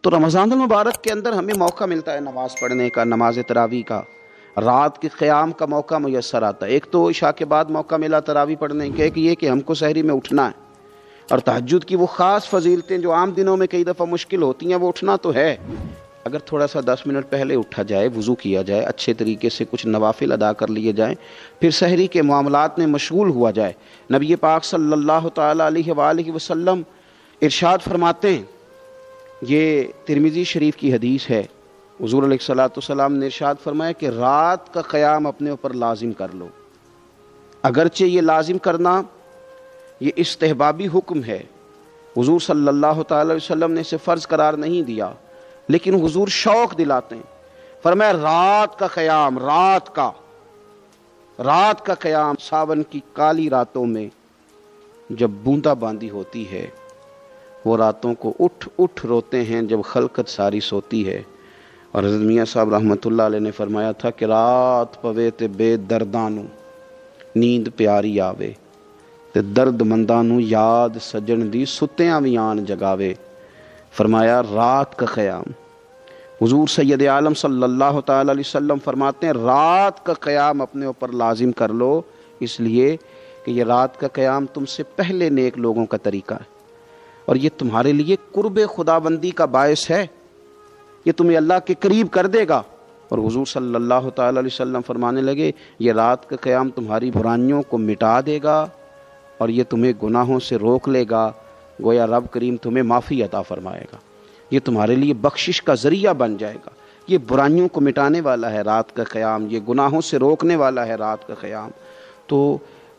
تو رمضان المبارک کے اندر ہمیں موقع ملتا ہے نماز پڑھنے کا، نماز تراویح کا، رات کے قیام کا موقع میسر آتا ہے۔ ایک تو عشاء کے بعد موقع ملا تراویح پڑھنے کا، ایک یہ کہ ہم کو سحری میں اٹھنا ہے، اور تہجد کی وہ خاص فضیلتیں جو عام دنوں میں کئی دفعہ مشکل ہوتی ہیں، وہ اٹھنا تو ہے۔ اگر تھوڑا سا 10 منٹ پہلے اٹھا جائے، وضو کیا جائے، اچھے طریقے سے کچھ نوافل ادا کر لیے جائیں، پھر سحری کے معاملات میں مشغول ہوا جائے۔ نبی پاک صلی اللہ تعالی علیہ وآلہ وسلم ارشاد فرماتے ہیں، یہ ترمذی شریف کی حدیث ہے، حضور علیہ الصلوۃ والسلام نے ارشاد فرمایا کہ رات کا قیام اپنے اوپر لازم کر لو۔ اگرچہ یہ لازم کرنا یہ استحبابی حکم ہے، حضور صلی اللہ تعالی علیہ وسلم نے اسے فرض قرار نہیں دیا، لیکن حضور شوق دلاتے ہیں۔ فرمایا رات کا قیام، رات کا قیام، ساون کی کالی راتوں میں جب بوندا باندی ہوتی ہے، وہ راتوں کو اٹھ اٹھ روتے ہیں جب خلقت ساری سوتی ہے۔ اور حضرت میاں صاحب رحمۃ اللہ علیہ نے فرمایا تھا کہ رات پوے تے بے دردانو نیند پیاری آوے، تے درد مندانو یاد سجن دی ستیاں وی آن جگاوے۔ فرمایا رات کا قیام، حضور سید عالم صلی اللہ تعالی علیہ وسلم فرماتے ہیں رات کا قیام اپنے اوپر لازم کر لو، اس لیے کہ یہ رات کا قیام تم سے پہلے نیک لوگوں کا طریقہ ہے، اور یہ تمہارے لیے قرب خداوندی کا باعث ہے، یہ تمہیں اللہ کے قریب کر دے گا۔ اور حضور صلی اللہ تعالی علیہ وسلم فرمانے لگے یہ رات کا قیام تمہاری برائیوں کو مٹا دے گا اور یہ تمہیں گناہوں سے روک لے گا، گویا رب کریم تمہیں معافی عطا فرمائے گا، یہ تمہارے لیے بخشش کا ذریعہ بن جائے گا۔ یہ برائیوں کو مٹانے والا ہے رات کا قیام، یہ گناہوں سے روکنے والا ہے رات کا قیام۔ تو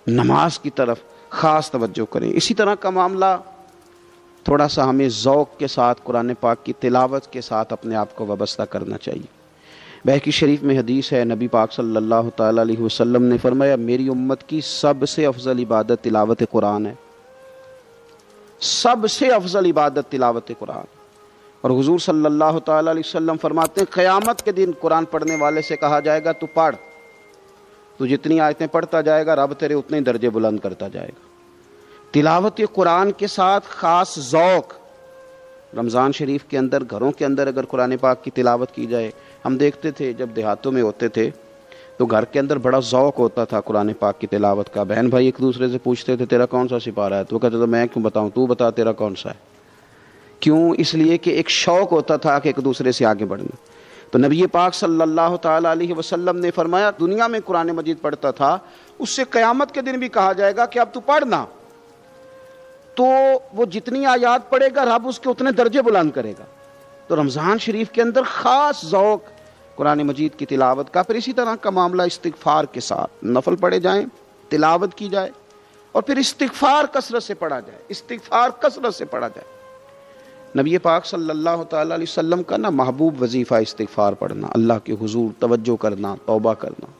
نماز کی طرف خاص توجہ کریں۔ اسی طرح کا معاملہ تھوڑا سا ہمیں ذوق کے ساتھ قرآن پاک کی تلاوت کے ساتھ اپنے آپ کو وابستہ کرنا چاہیے۔ بہقی شریف میں حدیث ہے، نبی پاک صلی اللہ تعالی علیہ وسلم نے فرمایا میری امت کی سب سے افضل عبادت تلاوت قرآن ہے، سب سے افضل عبادت تلاوت قرآن۔ اور حضور صلی اللہ تعالی علیہ وسلم فرماتے ہیں قیامت کے دن قرآن پڑھنے والے سے کہا جائے گا تو پڑھ، تو جتنی آیتیں پڑھتا جائے گا رب تیرے اتنے درجے بلند کرتا جائے گا۔ تلاوت قرآن کے ساتھ خاص ذوق۔ رمضان شریف کے اندر گھروں کے اندر اگر قرآن پاک کی تلاوت کی جائے، ہم دیکھتے تھے جب دیہاتوں میں ہوتے تھے تو گھر کے اندر بڑا ذوق ہوتا تھا قرآن پاک کی تلاوت کا۔ بہن بھائی ایک دوسرے سے پوچھتے تھے تیرا کون سا سپارہ ہے، تو وہ کہتے تھے میں کیوں بتاؤں، تو بتا تیرا کون سا ہے۔ کیوں؟ اس لیے کہ ایک شوق ہوتا تھا کہ ایک دوسرے سے آگے بڑھنا۔ تو نبی پاک صلی اللہ تعالی علیہ وسلم نے فرمایا دنیا میں قرآن مجید پڑھتا تھا، اس سے قیامت کے دن بھی کہا جائے گا کہ اب تو پڑھنا، تو وہ جتنی آیات پڑھے گا رب اس کے اتنے درجے بلند کرے گا۔ تو رمضان شریف کے اندر خاص ذوق قرآن مجید کی تلاوت کا۔ پھر اسی طرح کا معاملہ استغفار کے ساتھ، نفل پڑھے جائیں، تلاوت کی جائے، اور پھر استغفار کثرت سے پڑھا جائے، استغفار کثرت سے پڑھا جائے۔ نبی پاک صلی اللہ تعالی علیہ وسلم کا محبوب وظیفہ استغفار پڑھنا، اللہ کے حضور توجہ کرنا، توبہ کرنا۔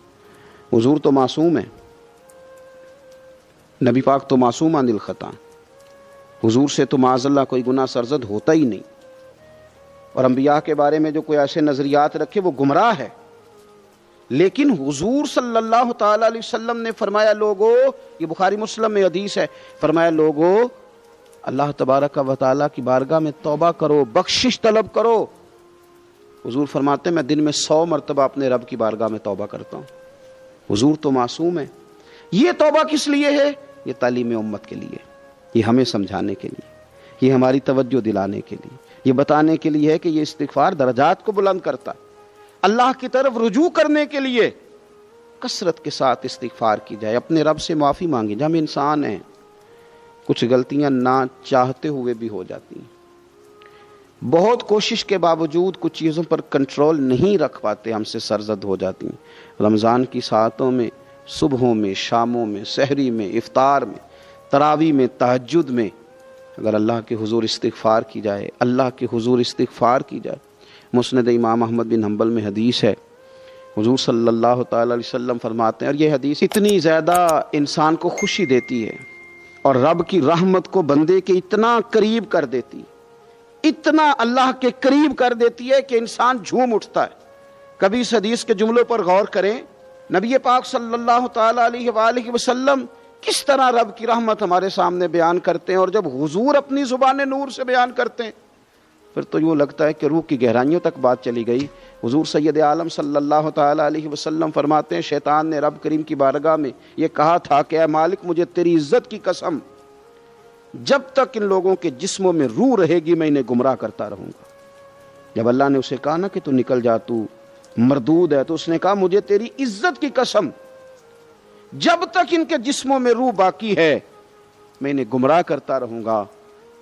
حضور تو معصوم ہے، نبی پاک تو معصوم عن الخطا، حضور سے تو معاذ اللہ کوئی گناہ سرزد ہوتا ہی نہیں، اور انبیاء کے بارے میں جو کوئی ایسے نظریات رکھے وہ گمراہ ہے۔ لیکن حضور صلی اللہ تعالی علیہ وسلم نے فرمایا لوگو، یہ بخاری مسلم میں حدیث ہے، فرمایا لوگو اللہ تبارک و تعالیٰ کی بارگاہ میں توبہ کرو، بخشش طلب کرو۔ حضور فرماتے ہیں میں دن میں 100 مرتبہ اپنے رب کی بارگاہ میں توبہ کرتا ہوں۔ حضور تو معصوم ہے۔ یہ توبہ کس لیے ہے؟ یہ تعلیم امت کے لیے، یہ ہمیں سمجھانے کے لیے، یہ ہماری توجہ دلانے کے لیے، یہ بتانے کے لیے ہے کہ یہ استغفار درجات کو بلند کرتا ہے۔ اللہ کی طرف رجوع کرنے کے لیے کثرت کے ساتھ استغفار کی جائے، اپنے رب سے معافی مانگی جائے۔ ہم انسان ہیں، کچھ غلطیاں نہ چاہتے ہوئے بھی ہو جاتی ہیں، بہت کوشش کے باوجود کچھ چیزوں پر کنٹرول نہیں رکھ پاتے، ہم سے سرزد ہو جاتی ہیں۔ رمضان کی ساعتوں میں، صبحوں میں، شاموں میں، سحری میں، افطار میں، تراویح میں، تہجد میں اگر اللہ کے حضور استغفار کی جائے، اللہ کے حضور استغفار کی جائے۔ مسند امام احمد بن حنبل میں حدیث ہے، حضور صلی اللہ تعالی علیہ وسلم فرماتے ہیں، اور یہ حدیث اتنی زیادہ انسان کو خوشی دیتی ہے اور رب کی رحمت کو بندے کے اتنا قریب کر دیتی، اتنا اللہ کے قریب کر دیتی ہے کہ انسان جھوم اٹھتا ہے۔ کبھی اس حدیث کے جملوں پر غور کریں، نبی پاک صلی اللہ تعالی علیہ وآلہ وسلم کس طرح رب کی رحمت ہمارے سامنے بیان کرتے ہیں، اور جب حضور اپنی زبان نور سے بیان کرتے ہیں پھر تو یوں لگتا ہے کہ روح کی گہرائیوں تک بات چلی گئی۔ حضور سید عالم صلی اللہ تعالیٰ علیہ وسلم فرماتے ہیں شیطان نے رب کریم کی بارگاہ میں یہ کہا تھا کہ اے مالک مجھے تیری عزت کی قسم، جب تک ان لوگوں کے جسموں میں روح رہے گی میں انہیں گمراہ کرتا رہوں گا۔ جب اللہ نے اسے کہا نا کہ تو نکل جا، تو مردود ہے، تو اس نے کہا مجھے تیری عزت کی قسم، جب تک ان کے جسموں میں روح باقی ہے میں انہیں گمراہ کرتا رہوں گا۔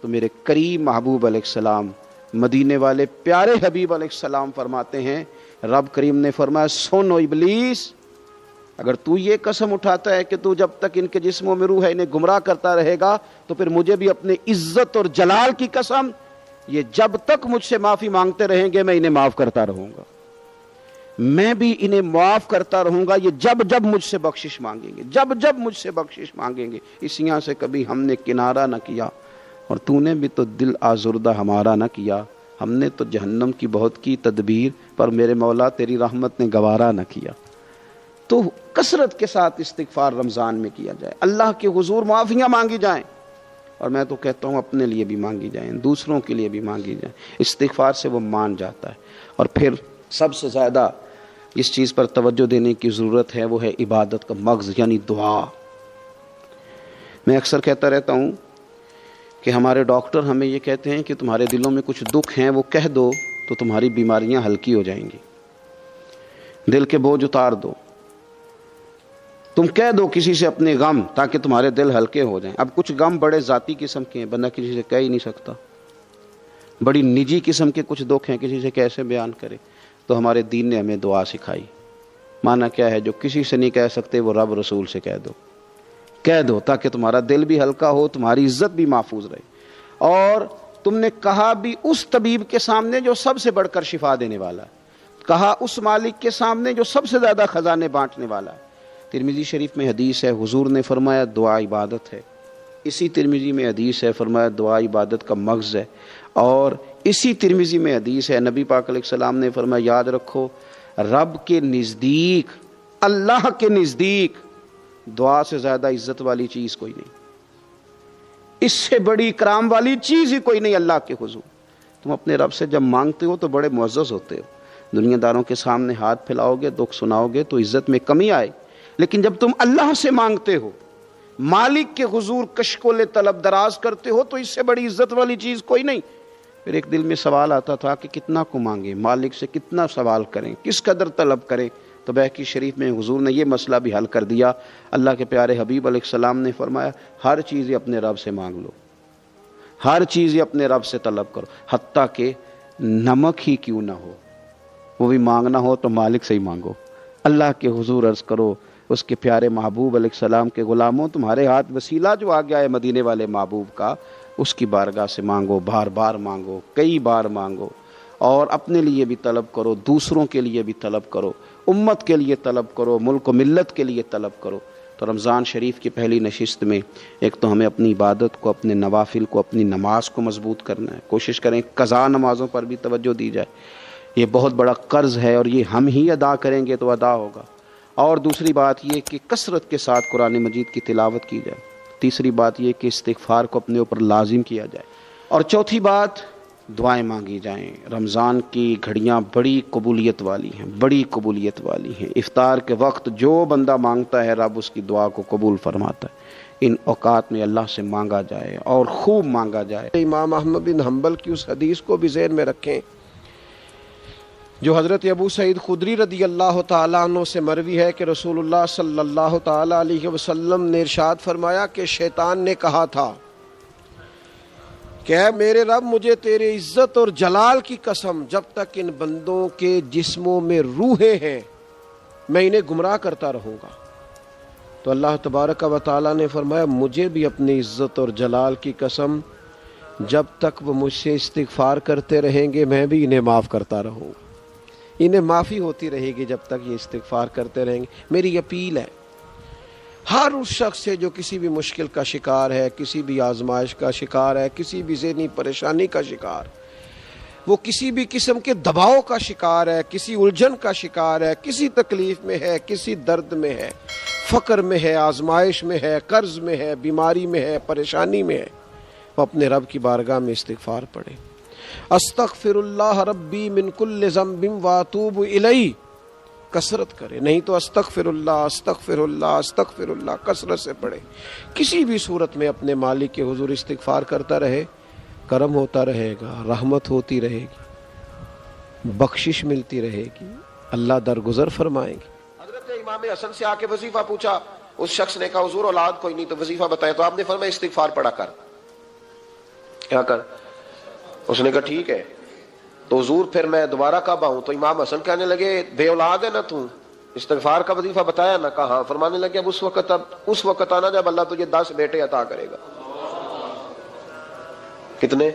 تو میرے کریم محبوب علیہ السلام، مدینے والے پیارے حبیب علیہ السلام فرماتے ہیں، رب کریم نے فرمایا سن او ابلیس، اگر تو یہ قسم اٹھاتا ہے کہ تو جب تک ان کے جسموں میں روح ہے انہیں گمراہ کرتا رہے گا، تو پھر مجھے بھی اپنے عزت اور جلال کی قسم، یہ جب تک مجھ سے معافی مانگتے رہیں گے میں انہیں معاف کرتا رہوں گا، میں بھی انہیں معاف کرتا رہوں گا، یہ جب جب مجھ سے بخشش مانگیں گے، جب جب مجھ سے بخشش مانگیں گے۔ اس یہاں سے کبھی ہم نے کنارہ نہ کیا، اور تو نے بھی تو دل آزردہ ہمارا نہ کیا، ہم نے تو جہنم کی بہت کی تدبیر، پر میرے مولا تیری رحمت نے گوارا نہ کیا۔ تو کثرت کے ساتھ استغفار رمضان میں کیا جائے، اللہ کے حضور معافیاں مانگی جائیں، اور میں تو کہتا ہوں اپنے لیے بھی مانگی جائیں، دوسروں کے لیے بھی مانگی جائیں۔ استغفار سے وہ مان جاتا ہے۔ اور پھر سب سے زیادہ جس چیز پر توجہ دینے کی ضرورت ہے وہ ہے عبادت کا مغز، یعنی دعا۔ میں اکثر کہتا رہتا ہوں کہ ہمارے ڈاکٹر ہمیں یہ کہتے ہیں کہ تمہارے دلوں میں کچھ دکھ ہیں وہ کہہ دو تو تمہاری بیماریاں ہلکی ہو جائیں گی، دل کے بوجھ اتار دو، تم کہہ دو کسی سے اپنے غم تاکہ تمہارے دل ہلکے ہو جائیں۔ اب کچھ غم بڑے ذاتی قسم کے ہیں، بندہ کسی سے کہہ ہی نہیں سکتا، بڑی نجی قسم کے کچھ دکھ ہیں، کسی سے کیسے بیان کرے؟ تو ہمارے دین نے ہمیں دعا سکھائی۔ معنی کیا ہے؟ جو کسی سے نہیں کہہ سکتے وہ رب رسول سے کہہ دو تاکہ تمہارا دل بھی ہلکا ہو، تمہاری عزت بھی محفوظ رہے، اور تم نے کہا بھی اس طبیب کے سامنے جو سب سے بڑھ کر شفا دینے والا ہے، کہا اس مالک کے سامنے جو سب سے زیادہ خزانے بانٹنے والا ہے۔ ترمذی شریف میں حدیث ہے، حضور نے فرمایا دعا عبادت ہے۔ اسی ترمذی میں حدیث ہے، فرمایا دعا عبادت کا مغز ہے۔ اور اسی ترمذی میں حدیث ہے، نبی پاک علیہ السلام نے فرمایا یاد رکھو رب کے نزدیک، اللہ کے نزدیک دعا سے زیادہ عزت والی چیز کوئی نہیں، اس سے بڑی اکرام والی چیز ہی کوئی نہیں اللہ کے حضور۔ تم اپنے رب سے جب مانگتے ہو تو بڑے معزز ہوتے ہو، دنیا داروں کے سامنے ہاتھ پھیلاؤ گے، دکھ سناؤ گے تو عزت میں کمی آئے، لیکن جب تم اللہ سے مانگتے ہو، مالک کے حضور کشکول طلب دراز کرتے ہو، تو اس سے بڑی عزت والی چیز کوئی نہیں۔ پھر ایک دل میں سوال آتا تھا کہ کتنا کو مانگیں، مالک سے کتنا سوال کریں، کس قدر طلب کریں؟ تو بہقی شریف میں حضور نے یہ مسئلہ بھی حل کر دیا۔ اللہ کے پیارے حبیب علیہ السلام نے فرمایا ہر چیز ہی اپنے رب سے مانگ لو، ہر چیز ہی اپنے رب سے طلب کرو، حتیٰ کہ نمک ہی کیوں نہ ہو، وہ بھی مانگنا ہو تو مالک سے ہی مانگو۔ اللہ کے حضور عرض کرو اس کے پیارے محبوب علیہ السلام کے غلاموں، تمہارے ہاتھ وسیلہ جو آ گیا ہے مدینے والے محبوب کا، اس کی بارگاہ سے مانگو، بار بار مانگو، کئی بار مانگو، اور اپنے لیے بھی طلب کرو، دوسروں کے لیے بھی طلب کرو، امت کے لیے طلب کرو، ملک و ملت کے لیے طلب کرو۔ تو رمضان شریف کی پہلی نشست میں ایک تو ہمیں اپنی عبادت کو، اپنے نوافل کو، اپنی نماز کو مضبوط کرنا ہے، کوشش کریں قضا نمازوں پر بھی توجہ دی جائے، یہ بہت بڑا قرض ہے اور یہ ہم ہی ادا کریں گے تو ادا ہوگا۔ اور دوسری بات یہ کہ کثرت کے ساتھ قرآن مجید کی تلاوت کی جائے، تیسری بات یہ کہ استغفار کو اپنے اوپر لازم کیا جائے، اور چوتھی بات دعائیں مانگی جائیں۔ رمضان کی گھڑیاں بڑی قبولیت والی ہیں، بڑی قبولیت والی ہیں۔ افطار کے وقت جو بندہ مانگتا ہے رب اس کی دعا کو قبول فرماتا ہے۔ ان اوقات میں اللہ سے مانگا جائے اور خوب مانگا جائے۔ امام احمد بن حنبل کی اس حدیث کو بھی ذہن میں رکھیں جو حضرت ابو سعید خدری رضی اللہ تعالیٰ عنہ سے مروی ہے کہ رسول اللہ صلی اللہ تعالیٰ علیہ وسلم نے ارشاد فرمایا کہ شیطان نے کہا تھا کہ اے میرے رب مجھے تیرے عزت اور جلال کی قسم، جب تک ان بندوں کے جسموں میں روحیں ہیں میں انہیں گمراہ کرتا رہوں گا۔ تو اللہ تبارک و تعالیٰ نے فرمایا مجھے بھی اپنی عزت اور جلال کی قسم، جب تک وہ مجھ سے استغفار کرتے رہیں گے میں بھی انہیں معاف کرتا رہوں گا، انہیں معافی ہوتی رہے گی جب تک یہ استغفار کرتے رہیں گے۔ میری اپیل ہے ہر اس شخص سے جو کسی بھی مشکل کا شکار ہے، کسی بھی آزمائش کا شکار ہے، کسی بھی ذہنی پریشانی کا شکار، وہ کسی بھی قسم کے دباؤ کا شکار ہے، کسی الجھن کا شکار ہے، کسی تکلیف میں ہے، کسی درد میں ہے، فقر میں ہے، آزمائش میں ہے، قرض میں ہے، بیماری میں ہے، پریشانی میں ہے، وہ اپنے رب کی بارگاہ میں استغفار پڑھے۔ استغفر اللہ ربی من کل ذنب واتوب الیہ، کثرت کرے، نہیں تو استغفر اللہ استغفر اللہ استغفر اللہ کثرت سے پڑھے۔ کسی بھی صورت میں اپنے مالک کے حضور استغفار کرتا رہے، کرم ہوتا رہے گا، رحمت ہوتی رہے گی، بخشش ملتی رہے گی، اللہ درگزر فرمائیں گے۔ حضرت امام حسن سے آ کے وظیفہ پوچھا، اس شخص نے کہا حضور اولاد کوئی نہیں تو وظیفہ بتائے، تو آپ نے فرمایا استغفار پڑھا کر۔ کیا کر؟ اس نے کہا ٹھیک ہے۔ تو حضور پھر میں دوبارہ کب آؤں؟ تو امام حسن کہنے لگے بے اولاد ہے نا تو، استغفار کا وظیفہ بتایا نا؟ کہا ہاں۔ فرمانے لگے اب اس وقت آنا جب اللہ تجھے 10 بیٹے عطا کرے گا۔ کتنے؟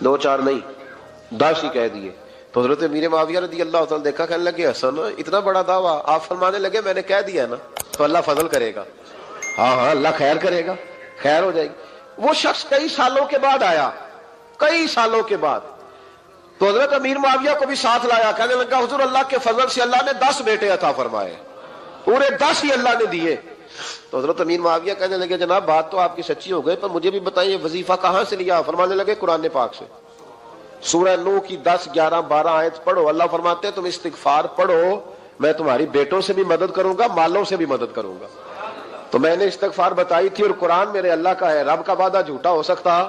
2 4 نہیں، 10 ہی کہہ دیے۔ تو حضرت امیر معاویہ رضی اللہ تعالیٰ دیکھا، کہنے لگے حسن اتنا بڑا دعویٰ؟ آپ فرمانے لگے میں نے کہہ دیا نا تو اللہ فضل کرے گا۔ ہاں ہاں اللہ خیر کرے گا، خیر ہو جائے گی۔ وہ شخص کئی سالوں کے بعد آیا، کئی سالوں کے بعد، تو حضرت امیر معاویہ کو بھی ساتھ لایا، کہنے لگا حضور اللہ کے فضل سے اللہ نے 10 بیٹے عطا فرمائے، پورے 10 ہی اللہ نے دیے۔ تو حضرت امیر معاویہ کہنے لگے جناب بات تو آپ کی سچی ہو گئی، پر مجھے بھی بتائیے وظیفہ کہاں سے لیا؟ فرمانے لگے قرآن پاک سے، سورہ نوح کی 10 11 12 آیت پڑھو۔ اللہ فرماتے ہیں تم استغفار پڑھو، میں تمہاری بیٹوں سے بھی مدد کروں گا، مالوں سے بھی مدد کروں گا۔ تو میں نے استغفار بتائی تھی اور قرآن میرے اللہ کا ہے، رب کا وعدہ جھوٹا ہو سکتا؟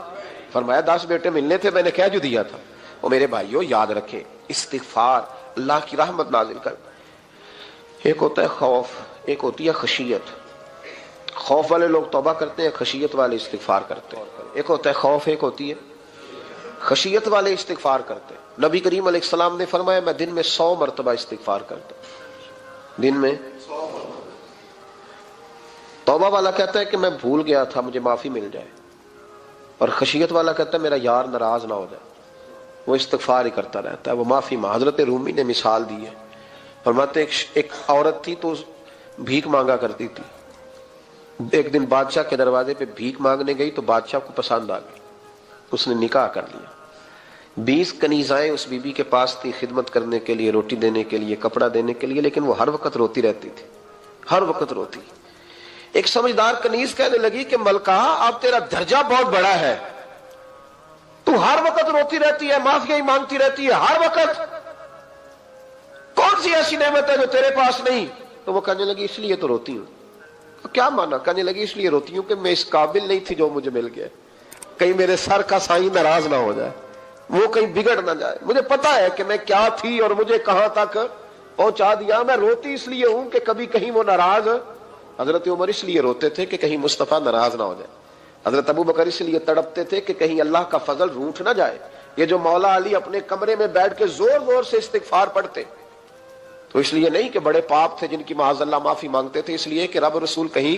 فرمایا 10 بیٹے ملنے تھے، میں نے کہہ جو دیا تھا۔ اور میرے بھائیوں یاد رکھیں، استغفار اللہ کی رحمت نازل کر۔ ایک ہوتا ہے خوف، ایک ہوتی ہے خشیت۔ خوف والے لوگ توبہ کرتے ہیں، خشیت والے استغفار کرتے ہیں۔ ایک ہوتا ہے خوف، ایک ہوتی ہے خشیت والے استغفار کرتے ہیں۔ نبی کریم علیہ السلام نے فرمایا میں دن میں 100 مرتبہ استغفار کرتا ہوں، دن میں 100۔ توبہ والا کہتا ہے کہ میں بھول گیا تھا، مجھے معافی مل جائے، اور خشیت والا کہتا ہے میرا یار ناراض نہ ہو جائے، وہ استغفار ہی کرتا رہتا ہے، وہ معافی مانگ۔ حضرت رومی نے مثال دی ہے، فرماتے ایک عورت تھی تو بھیک مانگا کرتی تھی، ایک دن بادشاہ کے دروازے پہ بھیک مانگنے گئی تو بادشاہ کو پسند آ گئی، اس نے نکاح کر لیا۔ 20 کنیزائیں اس بی بی کے پاس تھی خدمت کرنے کے لیے، روٹی دینے کے لیے، کپڑا دینے کے لیے، لیکن وہ ہر وقت روتی رہتی تھی، ہر وقت روتی۔ ایک سمجھدار کنیز کہنے لگی کہ ملکہ اب تیرا درجہ بہت بڑا ہے، تو ہر وقت روتی رہتی ہے، معافی ہی مانگتی رہتی ہے ہر وقت، کون سی ایسی نعمت ہے جو تیرے پاس نہیں؟ تو وہ کہنے لگی اس لیے تو روتی ہوں۔ کیا مانا؟ کہنے لگی اس لیے روتی ہوں کہ میں اس قابل نہیں تھی جو مجھے مل گیا، کہیں میرے سر کا سائیں ناراض نہ ہو جائے، وہ کہیں بگڑ نہ جائے، مجھے پتا ہے کہ میں کیا تھی اور مجھے کہاں تک پہنچا دیا، میں روتی اس لیے ہوں کہ کبھی کہیں وہ ناراض۔ حضرت عمر اس لیے روتے تھے کہ کہیں مصطفیٰ ناراض نہ ہو جائے، حضرت ابو بکر اس لیے تڑپتے تھے کہ کہیں اللہ کا فضل روٹھ نہ جائے۔ یہ جو مولا علی اپنے کمرے میں بیٹھ کے زور زور سے استغفار پڑھتے، تو اس لیے نہیں کہ بڑے پاپ تھے جن کی معاذ اللہ معافی مانگتے تھے، اس لیے کہ رب رسول کہیں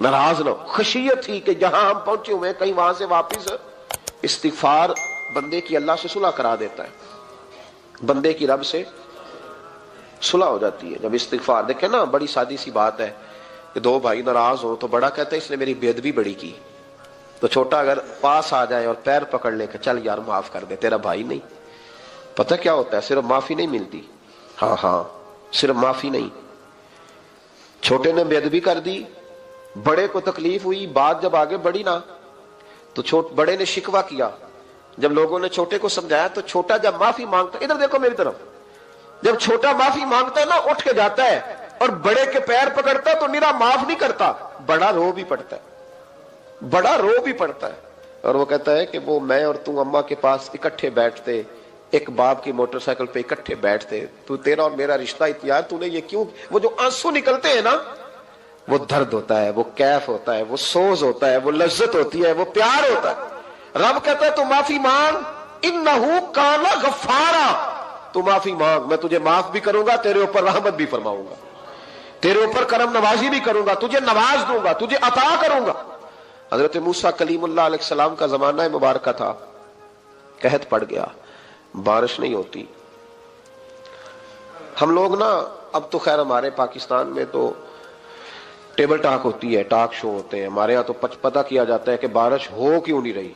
ناراض نہ ہو۔ خشیت تھی کہ جہاں ہم پہنچے ہوئے کہیں وہاں سے واپس۔ استغفار بندے کی اللہ سے صلح کرا دیتا ہے، بندے کی رب سے صلح ہو جاتی ہے جب استغفار۔ دیکھیں نا بڑی سادی سی بات ہے کہ 2 بھائی ناراض ہو تو بڑا کہتا ہے اس نے میری بے ادبی بڑی کی، تو چھوٹا اگر پاس آ جائے اور پیر پکڑ لے کہ چل یار معاف کر دے، تیرا بھائی نہیں۔ پتہ کیا ہوتا ہے؟ صرف معافی نہیں ملتی، ہاں صرف معافی نہیں، چھوٹے نے بے ادبی کر دی، بڑے کو تکلیف ہوئی، بات جب آگے بڑھی نا تو بڑے نے شکوہ کیا، جب لوگوں نے چھوٹے کو سمجھایا تو چھوٹا جب معافی مانگتا، ادھر دیکھو میری طرف، جب چھوٹا معافی مانگتا ہے نا اٹھ کے جاتا ہے اور بڑے کے پیر پکڑتا ہے تو میرا معاف نہیں کرتا، بڑا رو بھی پڑتا ہے، بڑا رو بھی پڑتا ہے، اور وہ کہتا ہے کہ وہ میں اور تم اماں کے پاس اکٹھے بیٹھتے، ایک باپ کی موٹر سائیکل پہ اکٹھے بیٹھتے، تو تیرا اور میرا رشتہ اتیار تو نے یہ کیوں؟ وہ جو آنسو نکلتے ہیں نا وہ درد ہوتا ہے، وہ کیف ہوتا ہے، وہ سوز ہوتا ہے، وہ لذت ہوتی ہے، وہ پیار ہوتا ہے۔ رب کہتا ہے تو معافی مانگ، انہو کان غفارا، تو معافی مانگ، میں تجھے معاف بھی کروں گا، تیرے اوپر رحمت بھی فرماؤں گا، تیرے اوپر کرم نوازی بھی کروں گا، تجھے نواز دوں گا، تجھے عطا کروں گا۔ حضرت موسیٰ کلیم اللہ علیہ السلام کا زمانہ مبارکہ تھا، قحط پڑ گیا، بارش نہیں ہوتی۔ ہم لوگ نا اب تو خیر ہمارے پاکستان میں تو ٹیبل ٹاک ہوتی ہے، ٹاک شو ہوتے ہیں، ہمارے ہاں تو پتہ کیا جاتا ہے کہ بارش ہو کیوں نہیں رہی،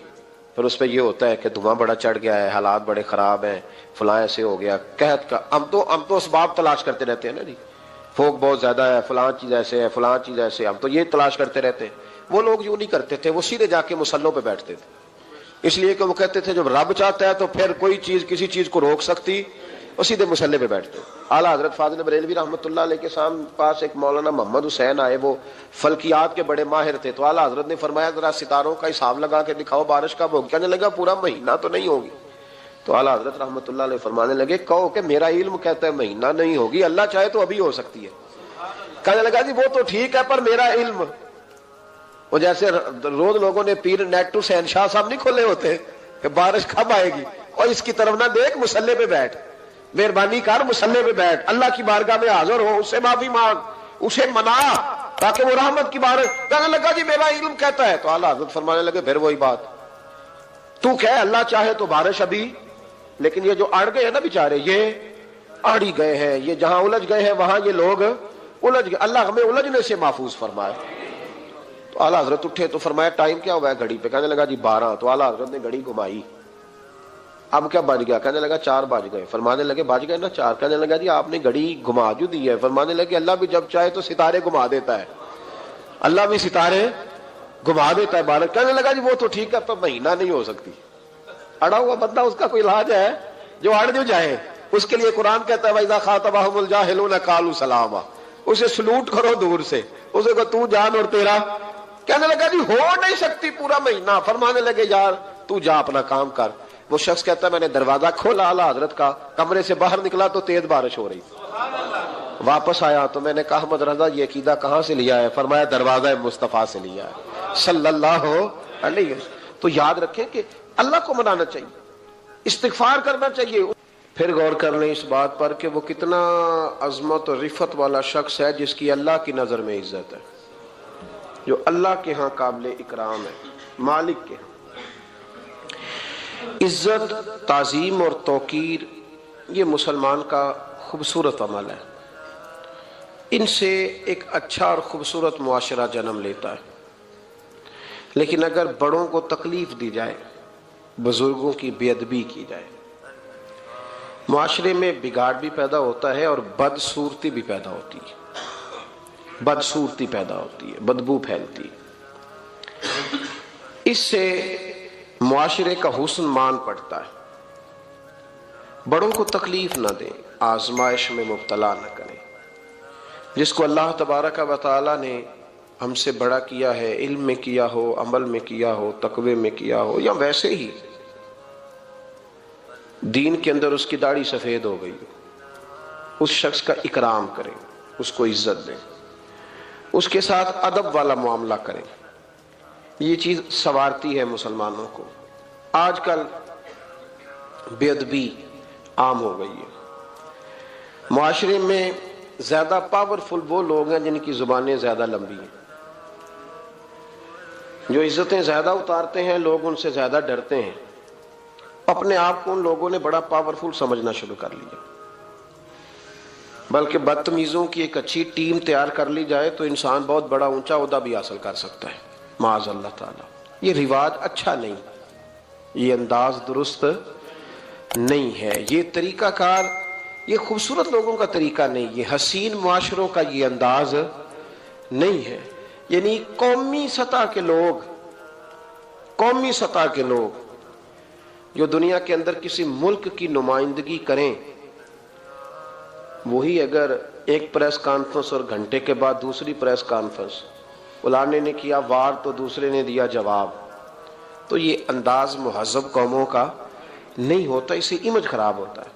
پھر اس پہ یہ ہوتا ہے کہ دھواں بڑا چڑھ گیا ہے، حالات بڑے خراب ہیں، فلاں ایسے ہو گیا، قحط کا۔ ہم تو اسباب تلاش کرتے رہتے ہیں نا جی، فوق بہت زیادہ ہے، فلاں چیز ایسے ہے، فلاں چیز ایسے، ہم تو یہ تلاش کرتے رہتے ہیں۔ وہ لوگ یوں نہیں کرتے تھے، وہ سیدھے جا کے مصلوں پہ بیٹھتے تھے، اس لیے کہ وہ کہتے تھے جب رب چاہتا ہے تو پھر کوئی چیز کسی چیز کو روک سکتی، وہ سیدھے مسلح پہ بیٹھتے. اعلیٰ حضرت فاضل بریلوی رحمۃ اللہ علیہ کے پاس ایک مولانا محمد حسین آئے، وہ فلکیات کے بڑے ماہر تھے. تو اعلیٰ حضرت نے فرمایا ذرا ستاروں کا حساب لگا کے دکھاؤ بارش کب ہوگی. کہنے لگا پورا مہینہ تو نہیں ہوگی. تو اعلیٰ حضرت رحمۃ اللہ علیہ فرمانے لگے کہو کہ میرا علم کہتا ہے مہینہ نہیں ہوگی، اللہ چاہے تو ابھی ہو سکتی ہے. کہنے لگا جی وہ تو ٹھیک ہے پر میرا علم، وہ جیسے روز لوگوں نے پیر نیٹ ٹو سین شاہ صاحب نہیں کھولے ہوتے کہ بارش کب آئے گی، اور اس کی طرف نہ دیکھ، مسلح پہ بیٹھ، مہربانی کر مسلح پہ بیٹھ، اللہ کی بارگاہ میں حاضر ہو، اس سے معافی مانگ، اسے منا تاکہ وہ رحمت کی بارش. کہنے لگا جی میرا علم کہتا ہے. تو اعلیٰ حضرت فرمانے لگے پھر وہی بات، تو کہہ اللہ چاہے تو بارش ابھی، لیکن یہ جو اڑ گئے ہیں نا بیچارے، یہ اڑ ہی گئے ہیں، یہ جہاں الجھ گئے ہیں وہاں یہ لوگ الجھ گئے، اللہ ہمیں الجھنے سے محفوظ فرمائے. تو اعلیٰ حضرت اٹھے تو فرمایا ٹائم کیا ہوا ہے گھڑی پہ؟ کہنے لگا جی 12. تو اعلیٰ حضرت نے گھڑی گھمائی، اب کیا بج گیا؟ کہنے لگا 4 بج گئے. فرمانے لگے بج گئے نا 4. کہنے لگا جی آپ نے گھڑی گھما جو دی ہے. فرمانے لگے اللہ بھی جب چاہے تو ستارے گھما دیتا ہے، اللہ بھی ستارے گھما دیتا ہے بارش. کہنے لگا جی وہ تو ٹھیک ہے پر مہینہ نہیں ہو سکتی. اڑا ہوا بندہ، اس کا کوئی علاج ہے؟ جو اڑ جو جائے اس کے لیے قرآن کہتا ہے وَإِذَا خَاطَبَهُمُ الْجَاهِلُونَ قَالُوا سَلَامًا، اسے سلوٹ کرو دور سے، اسے کو تو جان اور تیرا. کہنے لگا جی ہو نہیں سکتی پورا مہینہ. فرمانے لگے یار تو جا اپنا کام کر. وہ شخص کہتا ہے میں نے دروازہ کھولا اعلیٰ حضرت کا، کمرے سے باہر نکلا تو تیز بارش ہو رہی. واپس آیا تو میں نے کہا احمد رضا یہ عقیدہ کہاں سے لیا ہے؟ فرمایا دروازہ مصطفیٰ سے لیا ہے صلی اللہ علیہ وسلم. تو یاد رکھیں کہ اللہ کو منانا چاہیے، استغفار کرنا چاہیے. پھر غور کر لیں اس بات پر کہ وہ کتنا عظمت اور رفت والا شخص ہے جس کی اللہ کی نظر میں عزت ہے، جو اللہ کے ہاں قابل اکرام ہے، مالک کے ہاں. عزت، تعظیم اور توقیر یہ مسلمان کا خوبصورت عمل ہے. ان سے ایک اچھا اور خوبصورت معاشرہ جنم لیتا ہے. لیکن اگر بڑوں کو تکلیف دی جائے، بزرگوں کی بے ادبی کی جائے، معاشرے میں بگاڑ بھی پیدا ہوتا ہے اور بدصورتی بھی پیدا ہوتی ہے. بدصورتی پیدا ہوتی ہے، بدبو پھیلتی ہے. اس سے معاشرے کا حسن مان پڑتا ہے. بڑوں کو تکلیف نہ دیں، آزمائش میں مبتلا نہ کریں. جس کو اللہ تبارک و تعالی نے ہم سے بڑا کیا ہے، علم میں کیا ہو، عمل میں کیا ہو، تقوی میں کیا ہو، یا ویسے ہی دین کے اندر اس کی داڑھی سفید ہو گئی، اس شخص کا اکرام کریں، اس کو عزت دیں، اس کے ساتھ ادب والا معاملہ کریں. یہ چیز سنوارتی ہے مسلمانوں کو. آج کل بے ادبی عام ہو گئی ہے. معاشرے میں زیادہ پاورفل وہ لوگ ہیں جن کی زبانیں زیادہ لمبی ہیں، جو عزتیں زیادہ اتارتے ہیں، لوگ ان سے زیادہ ڈرتے ہیں. اپنے آپ کو ان لوگوں نے بڑا پاورفل سمجھنا شروع کر لیا. بلکہ بدتمیزوں کی ایک اچھی ٹیم تیار کر لی جائے تو انسان بہت بڑا اونچا عہدہ بھی حاصل کر سکتا ہے، معاذ اللہ تعالی. یہ رواج اچھا نہیں، یہ انداز درست نہیں ہے، یہ طریقہ کار، یہ خوبصورت لوگوں کا طریقہ نہیں، یہ حسین معاشروں کا یہ انداز نہیں ہے. یعنی قومی سطح کے لوگ جو دنیا کے اندر کسی ملک کی نمائندگی کریں، وہی اگر ایک پریس کانفرنس اور گھنٹے کے بعد دوسری پریس کانفرنس، فلانے نے کیا وار تو دوسرے نے دیا جواب، تو یہ انداز مہذب قوموں کا نہیں ہوتا، اس سے امیج خراب ہوتا ہے.